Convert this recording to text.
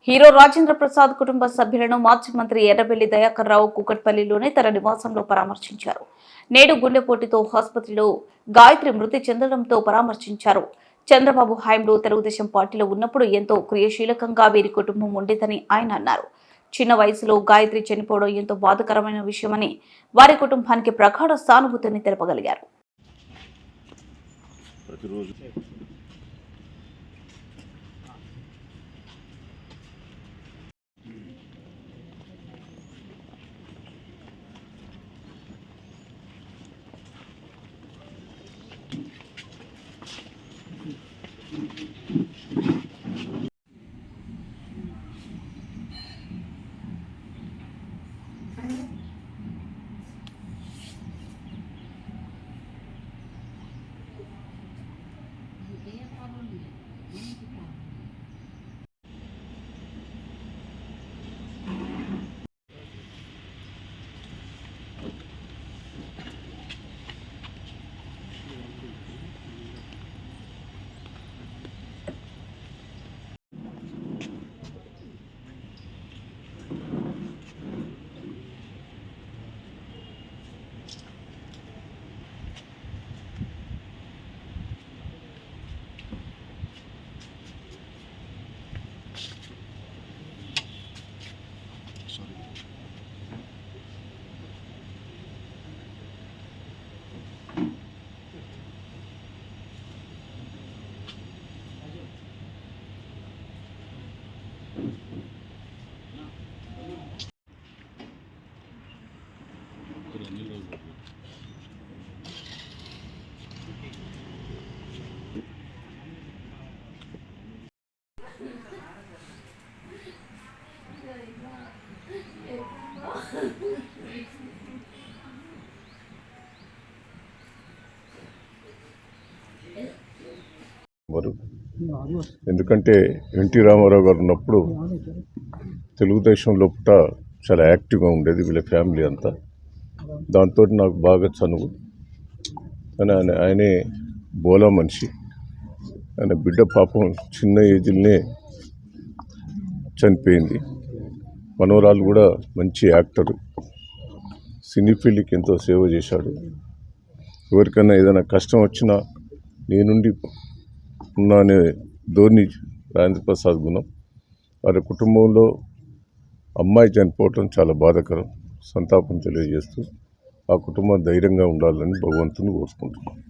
Hero Rajendra Prasad కుటుంబ సభ్యులను మాజీ మంత్రి ఎర్రబెల్లి దయాకర్ రావు కూకట్పల్లిలోని తన నివాసంలో పరామర్శించారు. నేడు గుండెపోటుతో ఆసుపత్రిలో గాయత్రి మృతి చెందడంతో పరామర్శించారు. చంద్రబాబు హయాంలో తెలుగుదేశం పార్టీలో ఉన్నప్పుడు ఎంతో క్రియాశీలకంగా వీరి కుటుంబం ఉండేదని ఆయన అన్నారు. చిన్న వయసులో గాయత్రి చనిపోవడం ఎంతో బాధాకరమైన విషయమని, వారి కుటుంబానికి ప్రగాఢ సానుభూతిని తెలపగలిగారు. ఎందుకంటే ఎన్టీ రామారావు గారు ఉన్నప్పుడు తెలుగుదేశం లోపల చాలా యాక్టివ్గా ఉండేది వీళ్ళ ఫ్యామిలీ అంతా. దాంతో నాకు బాగా చనువు. కానీ ఆయనే బోలా మనిషి. ఆయన బిడ్డ పాపం చిన్న ఏజ్లోనే చనిపోయింది. మనవరాలు కూడా మంచి యాక్టరు, సినీ ఫీల్డ్కి ఎంతో సేవ చేశాడు. ఎవరికైనా ఏదైనా కష్టం వచ్చినా నేనుండి ఉన్నా అనే ధోరణి రాజేంద్ర ప్రసాద్ గుణం. వారి కుటుంబంలో అమ్మాయి చనిపోవటం చాలా బాధాకరం. సంతాపం తెలియజేస్తూ ఆ కుటుంబం ధైర్యంగా ఉండాలని భగవంతుని కోరుకుంటున్నాను.